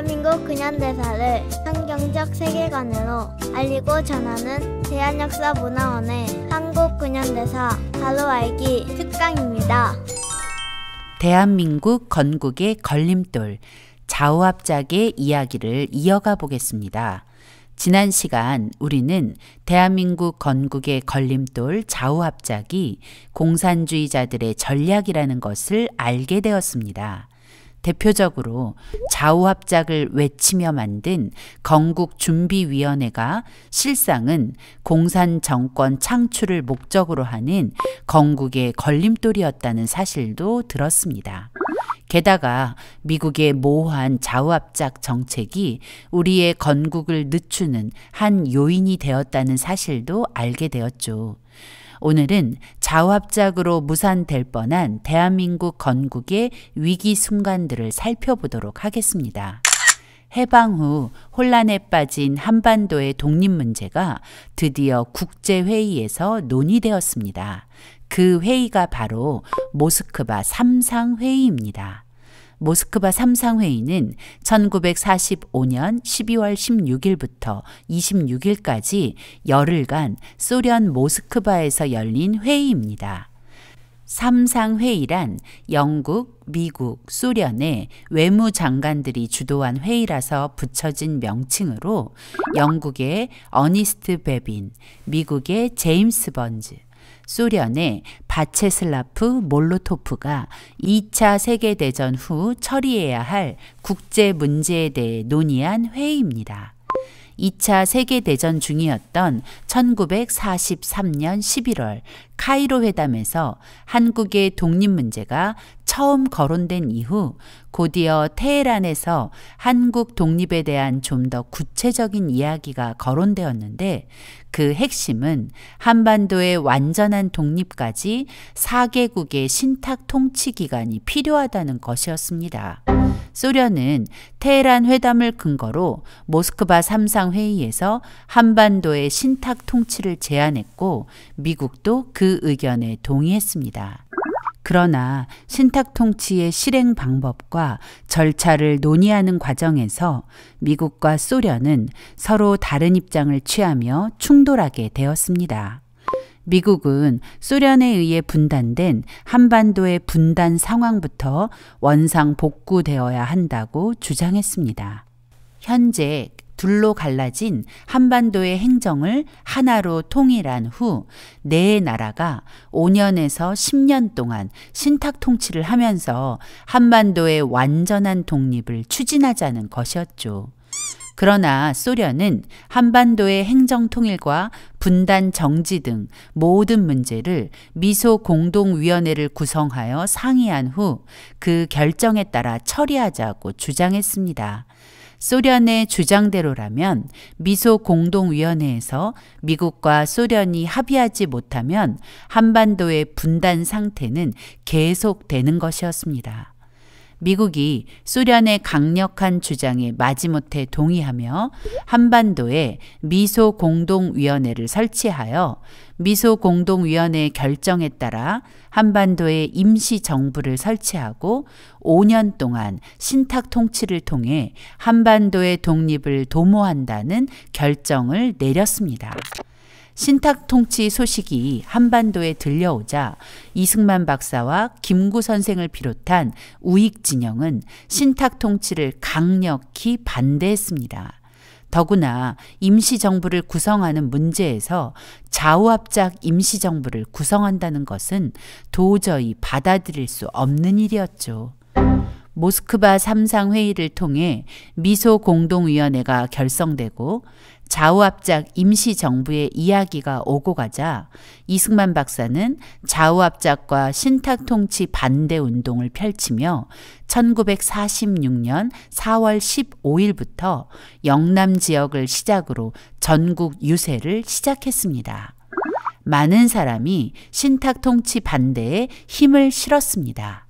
대한민국 근현대사를 성경적 세계관으로 알리고 전하는 대한역사문화원의 한국근현대사 바로 알기 특강입니다. 대한민국 건국의 걸림돌, 좌우합작의 이야기를 이어가 보겠습니다. 지난 시간 우리는 대한민국 건국의 걸림돌 좌우합작이 공산주의자들의 전략이라는 것을 알게 되었습니다. 대표적으로 좌우합작을 외치며 만든 건국준비위원회가 실상은 공산정권 창출을 목적으로 하는 건국의 걸림돌이었다는 사실도 들었습니다. 게다가 미국의 모호한 좌우합작 정책이 우리의 건국을 늦추는 한 요인이 되었다는 사실도 알게 되었죠. 오늘은 좌우합작으로 무산될 뻔한 대한민국 건국의 위기 순간들을 살펴보도록 하겠습니다. 해방 후 혼란에 빠진 한반도의 독립 문제가 드디어 국제회의에서 논의되었습니다. 그 회의가 바로 모스크바 3상 회의입니다. 모스크바 3상 회의는 1945년 12월 16일부터 26일까지 열흘간 소련 모스크바에서 열린 회의입니다. 3상 회의란 영국, 미국, 소련의 외무장관들이 주도한 회의라서 붙여진 명칭으로 영국의 어니스트 베빈, 미국의 제임스 번즈, 소련의 바체슬라프 몰로토프가 2차 세계대전 후 처리해야 할 국제 문제에 대해 논의한 회의입니다. 2차 세계대전 중이었던 1943년 11월 카이로 회담에서 한국의 독립 문제가 처음 거론된 이후 곧이어 테헤란에서 한국 독립에 대한 좀 더 구체적인 이야기가 거론되었는데 그 핵심은 한반도의 완전한 독립까지 4개국의 신탁 통치 기간이 필요하다는 것이었습니다. 소련은 테헤란 회담을 근거로 모스크바 3상 회의에서 한반도의 신탁 통치를 제안했고 미국도 그 의견에 동의했습니다. 그러나 신탁 통치의 실행 방법과 절차를 논의하는 과정에서 미국과 소련은 서로 다른 입장을 취하며 충돌하게 되었습니다. 미국은 소련에 의해 분단된 한반도의 분단 상황부터 원상 복구되어야 한다고 주장했습니다. 현재 둘로 갈라진 한반도의 행정을 하나로 통일한 후 네 나라가 5년에서 10년 동안 신탁 통치를 하면서 한반도의 완전한 독립을 추진하자는 것이었죠. 그러나 소련은 한반도의 행정 통일과 분단 정지 등 모든 문제를 미소 공동위원회를 구성하여 상의한 후 그 결정에 따라 처리하자고 주장했습니다. 소련의 주장대로라면 미소 공동위원회에서 미국과 소련이 합의하지 못하면 한반도의 분단 상태는 계속되는 것이었습니다. 미국이 소련의 강력한 주장에 마지못해 동의하며 한반도에 미소 공동위원회를 설치하여 미소 공동위원회의 결정에 따라 한반도에 임시정부를 설치하고 5년 동안 신탁 통치를 통해 한반도의 독립을 도모한다는 결정을 내렸습니다. 신탁 통치 소식이 한반도에 들려오자 이승만 박사와 김구 선생을 비롯한 우익 진영은 신탁 통치를 강력히 반대했습니다. 더구나 임시정부를 구성하는 문제에서 좌우합작 임시정부를 구성한다는 것은 도저히 받아들일 수 없는 일이었죠. 모스크바 3상 회의를 통해 미소 공동위원회가 결성되고 좌우합작 임시정부의 이야기가 오고 가자 이승만 박사는 좌우합작과 신탁통치 반대 운동을 펼치며 1946년 4월 15일부터 영남 지역을 시작으로 전국 유세를 시작했습니다. 많은 사람이 신탁통치 반대에 힘을 실었습니다.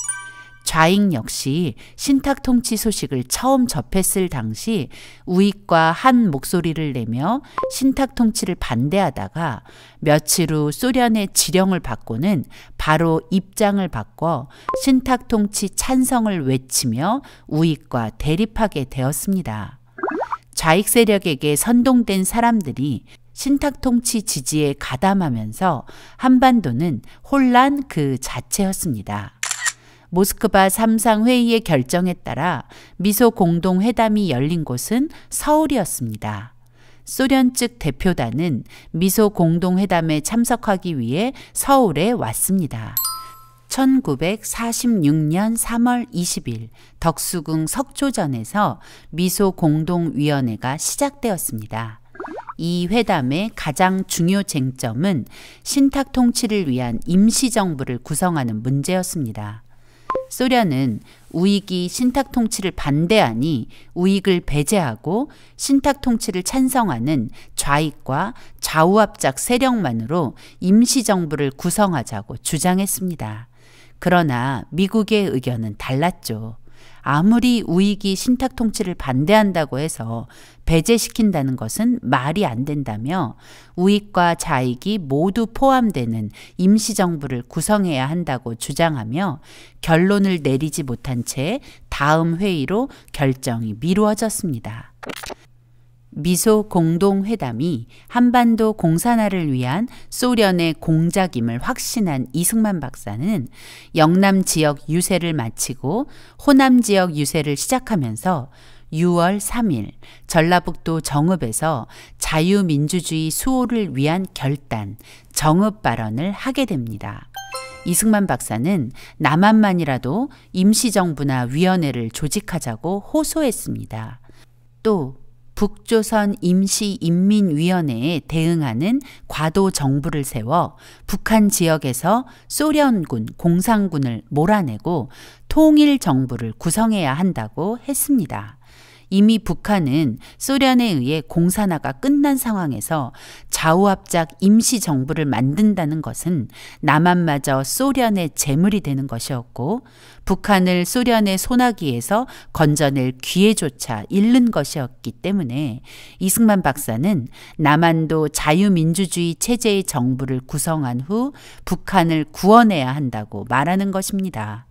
좌익 역시 신탁 통치 소식을 처음 접했을 당시 우익과 한 목소리를 내며 신탁 통치를 반대하다가 며칠 후 소련의 지령을 받고는 바로 입장을 바꿔 신탁 통치 찬성을 외치며 우익과 대립하게 되었습니다. 좌익 세력에게 선동된 사람들이 신탁 통치 지지에 가담하면서 한반도는 혼란 그 자체였습니다. 모스크바 3상 회의의 결정에 따라 미소 공동회담이 열린 곳은 서울이었습니다. 소련 측 대표단은 미소 공동회담에 참석하기 위해 서울에 왔습니다. 1946년 3월 20일 덕수궁 석조전에서 미소 공동위원회가 시작되었습니다. 이 회담의 가장 중요 쟁점은 신탁 통치를 위한 임시정부를 구성하는 문제였습니다. 소련은 우익이 신탁 통치를 반대하니 우익을 배제하고 신탁 통치를 찬성하는 좌익과 좌우합작 세력만으로 임시정부를 구성하자고 주장했습니다. 그러나 미국의 의견은 달랐죠. 아무리 우익이 신탁 통치를 반대한다고 해서 배제시킨다는 것은 말이 안 된다며 우익과 좌익이 모두 포함되는 임시정부를 구성해야 한다고 주장하며 결론을 내리지 못한 채 다음 회의로 결정이 미루어졌습니다. 미소 공동회담이 한반도 공산화를 위한 소련의 공작임을 확신한 이승만 박사는 영남 지역 유세를 마치고 호남 지역 유세를 시작하면서 6월 3일 전라북도 정읍에서 자유민주주의 수호를 위한 결단, 정읍 발언을 하게 됩니다. 이승만 박사는 남한만이라도 임시정부나 위원회를 조직하자고 호소했습니다. 또 북조선 임시인민위원회에 대응하는 과도 정부를 세워 북한 지역에서 소련군, 공산군을 몰아내고 통일 정부를 구성해야 한다고 했습니다. 이미 북한은 소련에 의해 공산화가 끝난 상황에서 좌우합작 임시정부를 만든다는 것은 남한마저 소련의 재물이 되는 것이었고 북한을 소련의 소나기에서 건져낼 기회조차 잃는 것이었기 때문에 이승만 박사는 남한도 자유민주주의 체제의 정부를 구성한 후 북한을 구원해야 한다고 말하는 것입니다.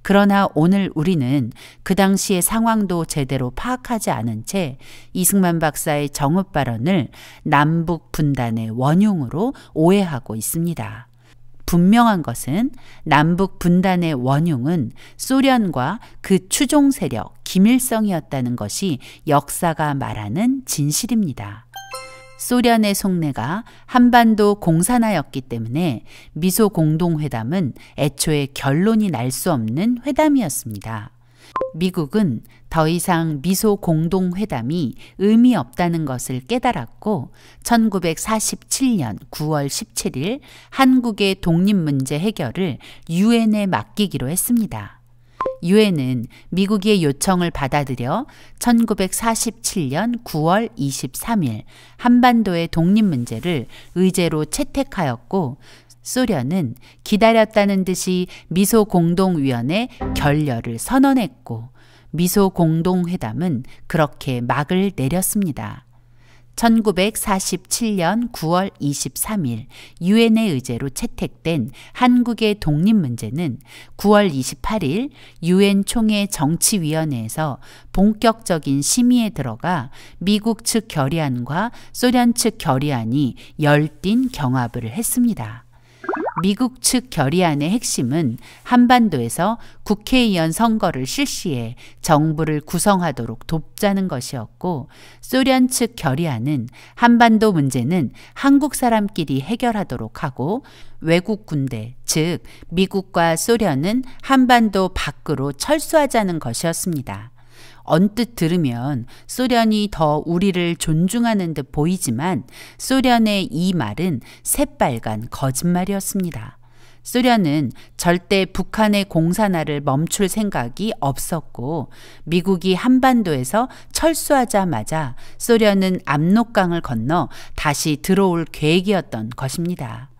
그러나 오늘 우리는 그 당시의 상황도 제대로 파악하지 않은 채 이승만 박사의 정읍 발언을 남북 분단의 원흉으로 오해하고 있습니다. 분명한 것은 남북 분단의 원흉은 소련과 그 추종 세력 김일성이었다는 것이 역사가 말하는 진실입니다. 소련의 속내가 한반도 공산화였기 때문에 미소 공동회담은 애초에 결론이 날 수 없는 회담이었습니다. 미국은 더 이상 미소 공동회담이 의미 없다는 것을 깨달았고 1947년 9월 17일 한국의 독립문제 해결을 유엔에 맡기기로 했습니다. 유엔은 미국의 요청을 받아들여 1947년 9월 23일 한반도의 독립 문제를 의제로 채택하였고 소련은 기다렸다는 듯이 미소 공동위원회 결렬을 선언했고 미소 공동회담은 그렇게 막을 내렸습니다. 1947년 9월 23일 유엔의 의제로 채택된 한국의 독립 문제는 9월 28일 유엔 총회 정치위원회에서 본격적인 심의에 들어가 미국 측 결의안과 소련 측 결의안이 열띤 경합을 했습니다. 미국 측 결의안의 핵심은 한반도에서 국회의원 선거를 실시해 정부를 구성하도록 돕자는 것이었고 소련 측 결의안은 한반도 문제는 한국 사람끼리 해결하도록 하고 외국 군대, 즉 미국과 소련은 한반도 밖으로 철수하자는 것이었습니다. 언뜻 들으면 소련이 더 우리를 존중하는 듯 보이지만 소련의 이 말은 새빨간 거짓말이었습니다. 소련은 절대 북한의 공산화를 멈출 생각이 없었고 미국이 한반도에서 철수하자마자 소련은 압록강을 건너 다시 들어올 계획이었던 것입니다.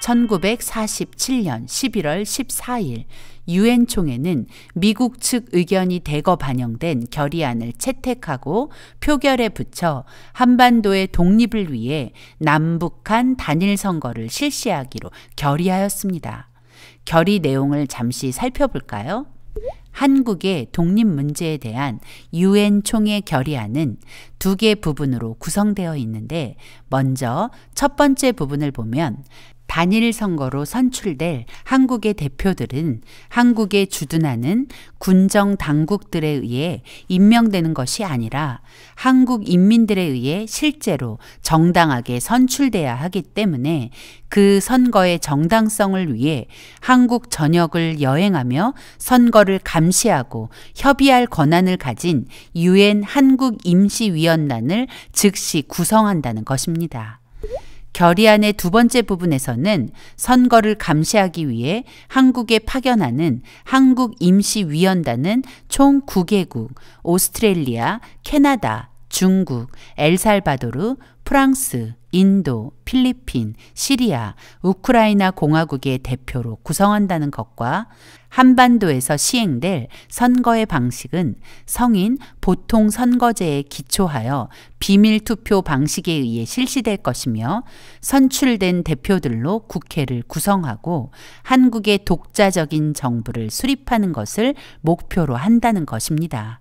1947년 11월 14일 유엔 총회는 미국 측 의견이 대거 반영된 결의안을 채택하고 표결에 붙여 한반도의 독립을 위해 남북한 단일 선거를 실시하기로 결의하였습니다. 결의 내용을 잠시 살펴볼까요? 한국의 독립 문제에 대한 유엔 총회 결의안은 두 개 부분으로 구성되어 있는데, 먼저 첫 번째 부분을 보면 단일 선거로 선출될 한국의 대표들은 한국에 주둔하는 군정 당국들에 의해 임명되는 것이 아니라 한국 인민들에 의해 실제로 정당하게 선출돼야 하기 때문에 그 선거의 정당성을 위해 한국 전역을 여행하며 선거를 감시하고 협의할 권한을 가진 유엔 한국임시위원단을 즉시 구성한다는 것입니다. 결의안의 두 번째 부분에서는 선거를 감시하기 위해 한국에 파견하는 한국임시위원단은 총 9개국, 오스트레일리아, 캐나다, 중국, 엘살바도르, 프랑스, 인도, 필리핀, 시리아, 우크라이나 공화국의 대표로 구성한다는 것과 한반도에서 시행될 선거의 방식은 성인 보통 선거제에 기초하여 비밀투표 방식에 의해 실시될 것이며, 선출된 대표들로 국회를 구성하고 한국의 독자적인 정부를 수립하는 것을 목표로 한다는 것입니다.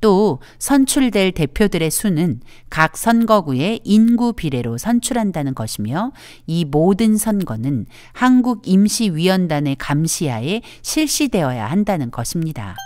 또 선출될 대표들의 수는 각 선거구의 인구 비례로 선출한다는 것이며, 이 모든 선거는 한국임시위원단의 감시하에 실시되어야 한다는 것입니다.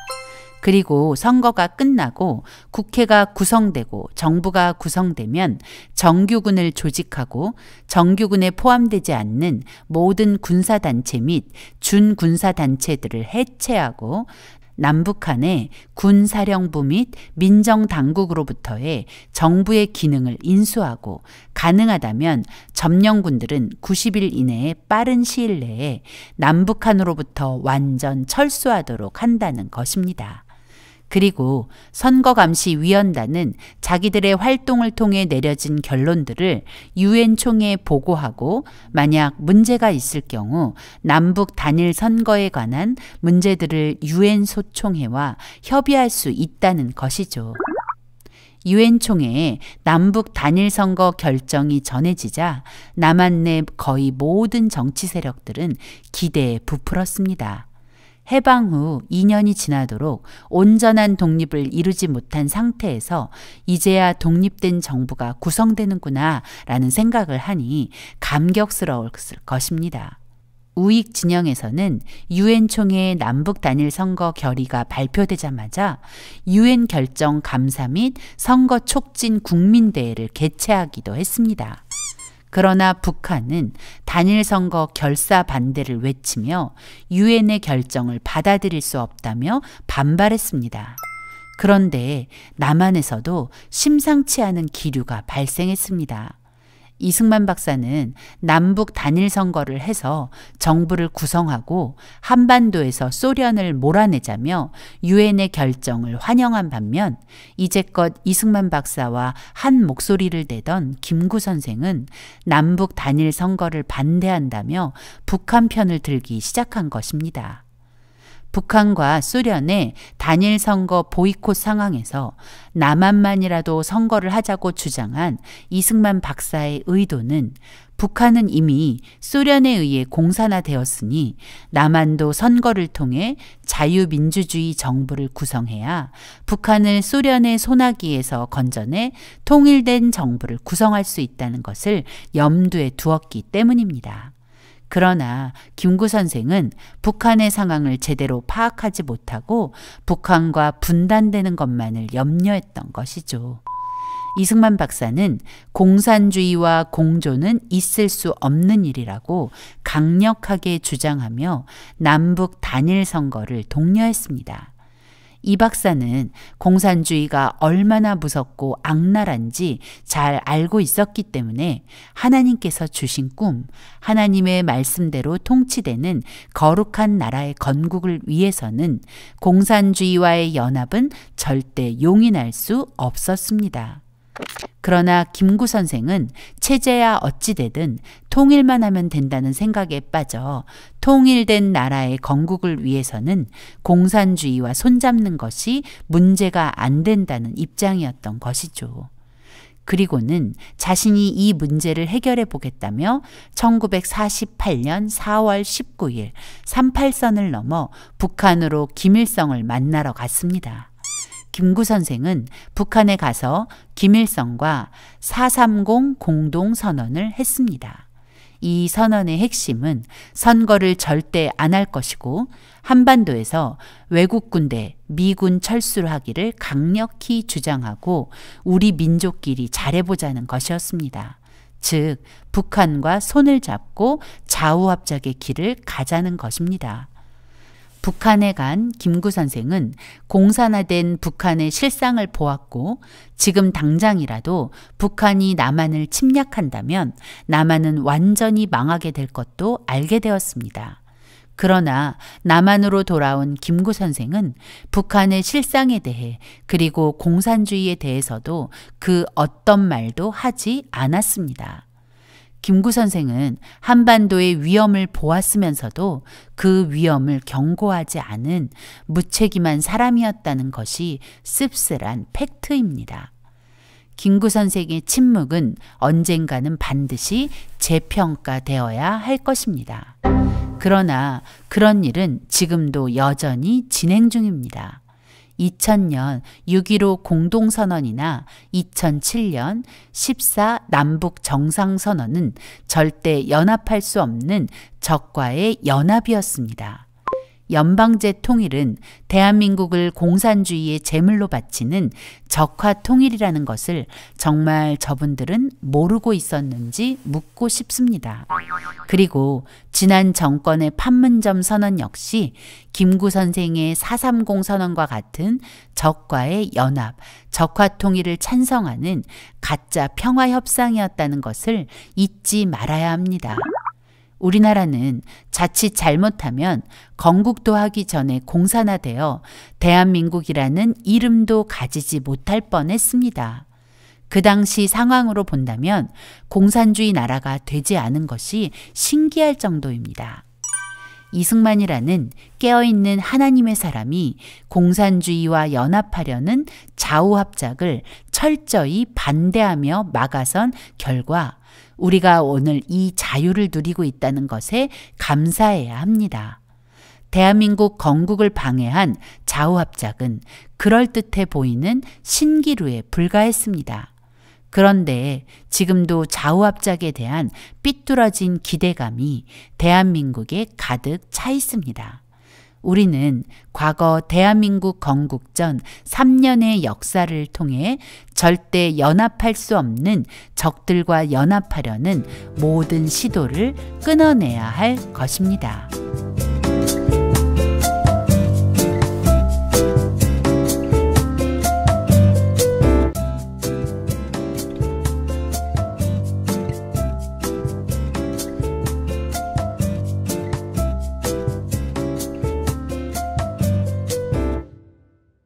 그리고 선거가 끝나고 국회가 구성되고 정부가 구성되면 정규군을 조직하고 정규군에 포함되지 않는 모든 군사단체 및 준군사단체들을 해체하고 남북한의 군사령부 및 민정당국으로부터의 정부의 기능을 인수하고 가능하다면 점령군들은 90일 이내에 빠른 시일 내에 남북한으로부터 완전 철수하도록 한다는 것입니다. 그리고 선거감시위원단은 자기들의 활동을 통해 내려진 결론들을 유엔 총회에 보고하고, 만약 문제가 있을 경우 남북 단일 선거에 관한 문제들을 유엔 소총회와 협의할 수 있다는 것이죠. 유엔 총회에 남북 단일 선거 결정이 전해지자 남한 내 거의 모든 정치 세력들은 기대에 부풀었습니다. 해방 후 2년이 지나도록 온전한 독립을 이루지 못한 상태에서 이제야 독립된 정부가 구성되는구나 라는 생각을 하니 감격스러울 것입니다. 우익 진영에서는 유엔 총회의 남북 단일 선거 결의가 발표되자마자 유엔 결정 감사 및 선거 촉진 국민대회를 개최하기도 했습니다. 그러나 북한은 단일 선거 결사 반대를 외치며 유엔의 결정을 받아들일 수 없다며 반발했습니다. 그런데 남한에서도 심상치 않은 기류가 발생했습니다. 이승만 박사는 남북 단일 선거를 해서 정부를 구성하고 한반도에서 소련을 몰아내자며 유엔의 결정을 환영한 반면, 이제껏 이승만 박사와 한 목소리를 내던 김구 선생은 남북 단일 선거를 반대한다며 북한 편을 들기 시작한 것입니다. 북한과 소련의 단일 선거 보이콧 상황에서 남한만이라도 선거를 하자고 주장한 이승만 박사의 의도는, 북한은 이미 소련에 의해 공산화되었으니 남한도 선거를 통해 자유민주주의 정부를 구성해야 북한을 소련의 소나기에서 건져내 통일된 정부를 구성할 수 있다는 것을 염두에 두었기 때문입니다. 그러나 김구 선생은 북한의 상황을 제대로 파악하지 못하고 북한과 분단되는 것만을 염려했던 것이죠. 이승만 박사는 공산주의와 공존은 있을 수 없는 일이라고 강력하게 주장하며 남북 단일 선거를 독려했습니다. 이 박사는 공산주의가 얼마나 무섭고 악랄한지 잘 알고 있었기 때문에 하나님께서 주신 꿈, 하나님의 말씀대로 통치되는 거룩한 나라의 건국을 위해서는 공산주의와의 연합은 절대 용인할 수 없었습니다. 그러나 김구 선생은 체제야 어찌되든 통일만 하면 된다는 생각에 빠져 통일된 나라의 건국을 위해서는 공산주의와 손잡는 것이 문제가 안 된다는 입장이었던 것이죠. 그리고는 자신이 이 문제를 해결해 보겠다며 1948년 4월 19일 38선을 넘어 북한으로 김일성을 만나러 갔습니다. 김구 선생은 북한에 가서 김일성과 430 공동선언을 했습니다. 이 선언의 핵심은 선거를 절대 안 할 것이고 한반도에서 외국 군대, 미군 철수를 하기를 강력히 주장하고 우리 민족끼리 잘해보자는 것이었습니다. 즉, 북한과 손을 잡고 좌우합작의 길을 가자는 것입니다. 북한에 간 김구 선생은 공산화된 북한의 실상을 보았고 지금 당장이라도 북한이 남한을 침략한다면 남한은 완전히 망하게 될 것도 알게 되었습니다. 그러나 남한으로 돌아온 김구 선생은 북한의 실상에 대해 그리고 공산주의에 대해서도 그 어떤 말도 하지 않았습니다. 김구 선생은 한반도의 위험을 보았으면서도 그 위험을 경고하지 않은 무책임한 사람이었다는 것이 씁쓸한 팩트입니다. 김구 선생의 침묵은 언젠가는 반드시 재평가되어야 할 것입니다. 그러나 그런 일은 지금도 여전히 진행 중입니다. 2000년 6.15 공동선언이나 2007년 14 남북 정상선언은 절대 연합할 수 없는 적과의 연합이었습니다. 연방제 통일은 대한민국을 공산주의의 제물로 바치는 적화 통일이라는 것을 정말 저분들은 모르고 있었는지 묻고 싶습니다. 그리고 지난 정권의 판문점 선언 역시 김구 선생의 430 선언과 같은 적과의 연합, 적화 통일을 찬성하는 가짜 평화 협상이었다는 것을 잊지 말아야 합니다. 우리나라는 자칫 잘못하면 건국도 하기 전에 공산화되어 대한민국이라는 이름도 가지지 못할 뻔했습니다. 그 당시 상황으로 본다면 공산주의 나라가 되지 않은 것이 신기할 정도입니다. 이승만이라는 깨어있는 하나님의 사람이 공산주의와 연합하려는 좌우합작을 철저히 반대하며 막아선 결과 우리가 오늘 이 자유를 누리고 있다는 것에 감사해야 합니다. 대한민국 건국을 방해한 좌우합작은 그럴듯해 보이는 신기루에 불과했습니다. 그런데 지금도 좌우합작에 대한 삐뚤어진 기대감이 대한민국에 가득 차 있습니다. 우리는 과거 대한민국 건국 전 3년의 역사를 통해 절대 연합할 수 없는 적들과 연합하려는 모든 시도를 끊어내야 할 것입니다.